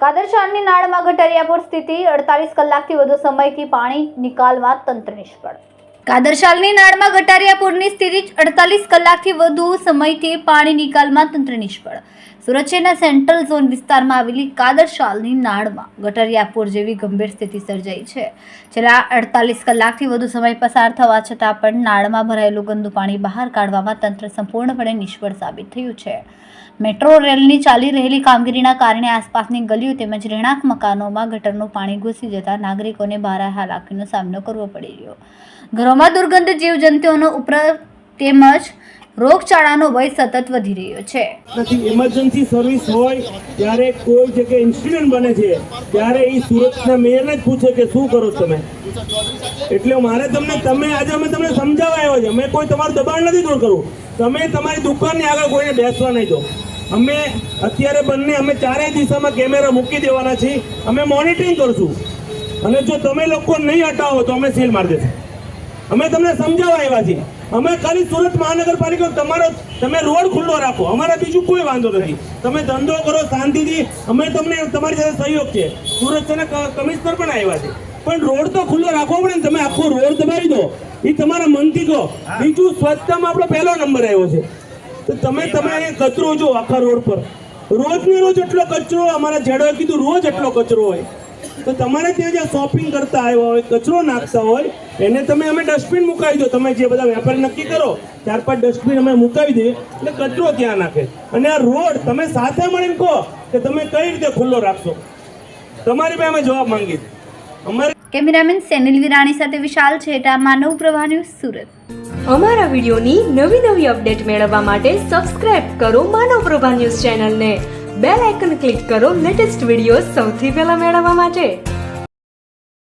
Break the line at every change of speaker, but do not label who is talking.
કાદરશાળની નાળમાં ગટરિયાપુર સ્થિતિ 48 કલાકથી વધુ સમયથી પાણી નિકાલમાં તંત્ર નિષ્ફળ। કાદરશાળની નાળમાં ગટરિયાપુરની સ્થિતિ 48 કલાકથી વધુ સમયથી પાણી નિકાલમાં તંત્ર નિષ્ફળ। સુરત શહેરના સેન્ટ્રલ ઝોન વિસ્તારમાં આવેલી કાદરશાળની નાળમાં ગટરિયાપુર જેવી ગંભીર સ્થિતિ સર્જાઈ છે। છેલ્લા 48 કલાકથી વધુ સમય પસાર થવા છતાં પણ નાળમાં ભરાયેલું ગંદુ પાણી બહાર કાઢવામાં તંત્ર સંપૂર્ણપણે નિષ્ફળ સાબિત થયું છે। મેટ્રો રેલની ચાલી રહેલી કામગીરીના કારણે આસપાસની ગલીઓ તેમજ રહેણાંક મકાનોમાં ગટરનું પાણી ઘૂસી જતા નાગરિકોને ભારે હાલાકીનો સામનો કરવો પડી રહ્યો। ઘરોમાં દુર્ગંધ જીવજંતુઓનો ઉપદ્રવ તેમજ રોગચાળાનો ભય સતત વધી રહ્યો છે।
ઇમરજન્સી સર્વિસ હોય ત્યારે કોઈ જગ્યાએ ઇન્સિડન્ટ બને છે ત્યારે એ સુરતના મેયરને જ પૂછે કે શું કરો તમે। એટલે મારે તમે આજે અમે તમને સમજાવવા આવ્યો છે। અમે કોઈ તમારું દબાણ નથી દૂર કરવું। તમે તમારી દુકાનની આગળ કોઈને બેસવા નહીં દો। અમે અત્યારે અમે ચારેય દિશામાં કેમેરા મૂકી દેવાના છીએ। અમે મોનિટરિંગ કરશું અને જો તમે લોકો નહીં હટાવો તો અમે સીલ મારી દેશું। અમે તમને સમજાવવા આવ્યા છીએ। અમે ખાલી સુરત મહાનગરપાલિકા તમે રોડ ખુલ્લો રાખો, અમારા બીજું કોઈ વાંધો નથી। તમે ધંધો કરો શાંતિથી, અમે તમને તમારી સાથે સહયોગ છે। સુરત શહેરના કમિશનર પણ આવ્યા છે, પણ રોડ તો ખુલ્લો રાખવો પડે ને। તમે આખો રોડ દબાવી દો એ તમારા મનથી કહો। બીજું સ્વચ્છતામાં આપણો પહેલો નંબર આવ્યો છે, તો તમે કચરો જો આખા રોડ પર રોજને રોજ એટલો કચરો, અમારા જેડોએ કીધું રોજ એટલો કચરો હોય, તો તમારે ત્યાં જ્યાં શોપિંગ કરતા આવ્યા હોય, કચરો નાખતા હોય, એને અમે ડસ્ટબિન મુકાવી દો। તમે જે બધા વેપારી નક્કી કરો 4-5 ડસ્ટબિન અમે મુકાવી દઈએ એટલે કચરો ત્યાં નાખે। અને આ રોડ તમે સાથે મળીને કહો કે તમે કઈ રીતે ખુલ્લો રાખશો। તમારી પાસે અમે જવાબ માંગીએ। અમારે
કેમેરામેન સેનિલ વિરાણી સાથે વિશાલ છેટા, માનવ પ્રવાહ ન્યૂઝ, સુરત।
અમારા વિડીયોની નવી અપડેટ મેળવવા માટે સબસ્ક્રાઇબ કરો માનવ પ્રભા ન્યૂઝ ચેનલને। બેલ આઇકન ક્લિક કરો લેટેસ્ટ વિડીયો સૌથી પહેલા મેળવવા માટે।